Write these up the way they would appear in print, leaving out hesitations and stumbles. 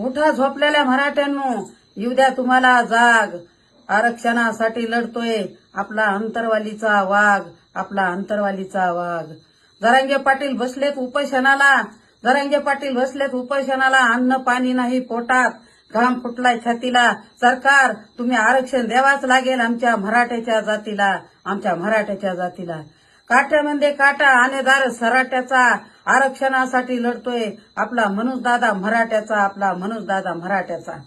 उठा झोपलेल्या मराठ्यांनो, येऊ द्या तुम्हाला जाग. आरक्षणासाठी लढतोय आपला अंतरवालीचा वाघ, आपला अंतरवालीचा वाघ. जरांगे पाटील बसलेत उपोषणाला, जरांगे पाटील बसलेत उपोषणाला. अन्न पाणी नाही पोटात, घाम फुटलाय छातीला. सरकार तुम्ही आरक्षण द्यावाच लागेल आमच्या मराठ्याच्या जातीला, आमच्या मराठ्याच्या जातीला. काट्यामध्ये काटा आणेदार सराट्याचा, आरक्षणासाठी लढतोय आपला मनोजदादा मराठ्याचा, आपला मनोजदादा मराठ्याचा.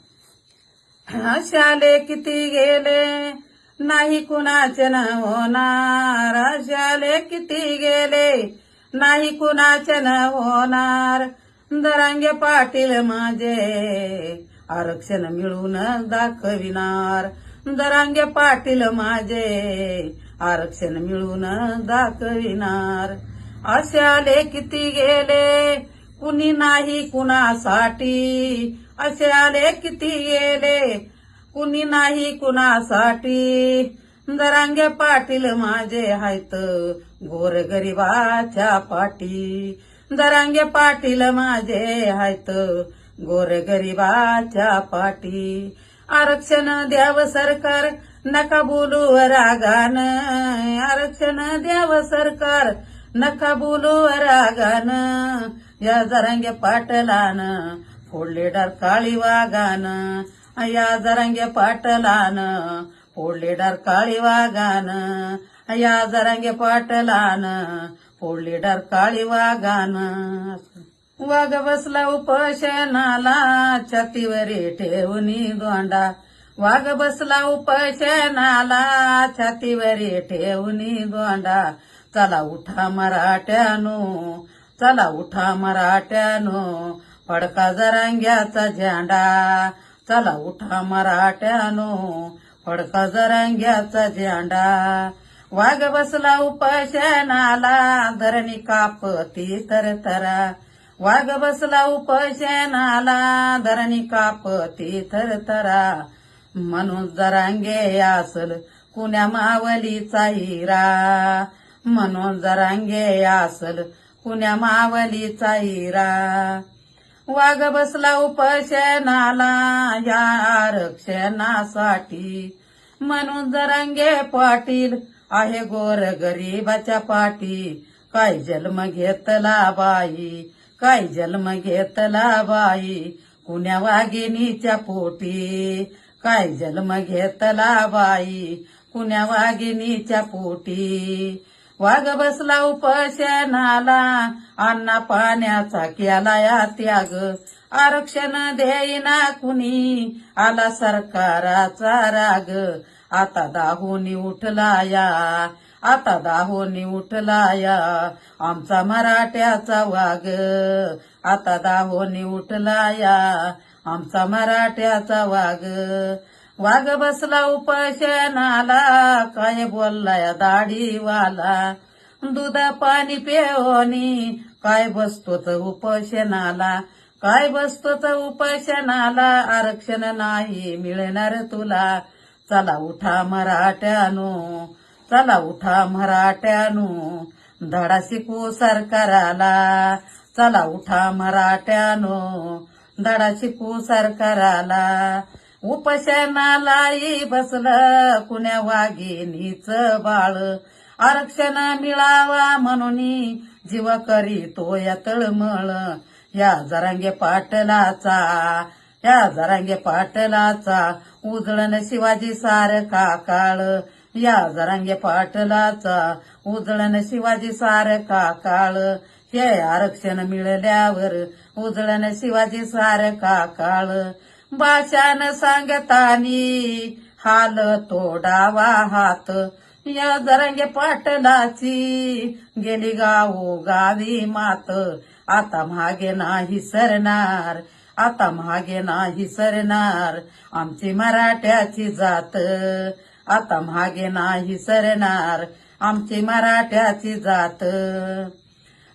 असे आले किती गेले नाही कुणाचे न होणार, असे आले किती गेले नाही कुणाचे न होणार. जरांगे पाटील माझे आरक्षण मिळून दाखविणार, जरांगे पाटील माझे आरक्षण मिळून दाखविणार. असे आले किती गेले कुणी नाही कुणासाठी, असे आले किती गेले कुणी नाही कुणासाठी. जरांगे पाटील माझे आहेत गोरगरिबाच्या पाठी, जरांगे पाटील माझे आहेत गोरगरिबाच्या पाठी. आरक्षण द्यावं सरकार नका बोलू रागानं, आरक्षण द्यावं सरकार नका बोलू रागानं. या जरांगे पाटलानं फोडले डरकाळी वाघानं, या जरांगे पाटलानं फोडले डरकाळी वाघानं, या जरांगे पाटलानं फोडले डरकाळी वाघानं. वाघ बसला उपोषणाला छातीवरी ठेवणी दोंडा, वाघ बसला उपोषणाला छातीवरी ठेवणी दोंडा. चला उठा मराठ्यानो, चला उठा मराठ्यानो, फडका जरांग्याचा झेंडा. चला उठा मराठ्यानो, फडका जरांग्याचा झेंडा. वाघ बसला उपोषणाला धरणी कापती थरथरा, वाघ बसला उपोषणाला धरणी कापती थरथरा. म्हणून जरांगे असल कुण्या मावलीचा हिरा, म्हणून जरांगे असल कुण्या मावलीचा हिरा. वाघ बसला उपोषणाला या आरक्षणासाठी, म्हणून जरांगे पाटील आहे गोर गरीबाच्या पाठी. काय जन्म घेतला बाई, काय जन्म घेतला बाई कुण्या वाघिणीच्या पोटी, काय जन्म घेतला बाई कुण्या वाघिणीच्या पोटी. वाघ बसला उपोषणाला अन्ना पाण्याचा केला या त्याग, आरक्षण देईना कुणी आला सरकाराचा राग. आता दाहोनी उठला या, आता दाहोनी उठला या आमचा मराठ्याचा वाघ, आता दाहोनी उठला या आमचा मराठ्याचा वाघ. वाघ बसला उपोषणाला काय बोललाय दाढीवाला, दूध पाणी पेवणी काय बसतोच उपोषणाला, काय बसतोच उपोषणाला. आरक्षण नाही मिळणार तुला, चला उठा मराठ्यानो, चला उठा मराठ्यानो, धडा शिकू सरकाराला. चला उठा मराठ्यानो, धडा शिकू सरकाराला. उपोषणालाही बसलं कुण्या वाघिणीच बाळ, आरक्षण मिळावा म्हणून जीव करीतो या तळमळ. या जरांगे पाटलाचा, या जरांगे पाटलाचा उजळण शिवाजी सारखा काळ, या जरांगे पाटलाचा उजळण शिवाजी सारखा काळ. हे आरक्षण मिळाल्यावर उजळण शिवाजी सारखा काळ. भाषान सांगतानी हाल तोडावा हात, या जरांगे पाटलाची गेली गावो गावी मात. आता मागे नाही सरणार, आता मागे नाही सरणार आमची मराठ्याची जात, आता मागे नाही सरणार आमची मराठ्याची जात.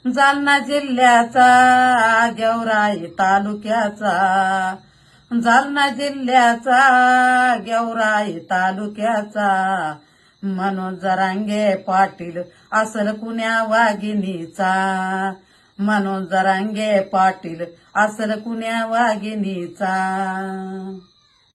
जालना जिल्ह्याचा गेवराई तालुक्याचा, जालना जिल्ह्याचा गेवराई तालुक्याचा मनोज जरांगे पाटील असल कुण्या वाघिणीचा, मनोज जरांगे पाटील असल कुण्या वाघिणीचा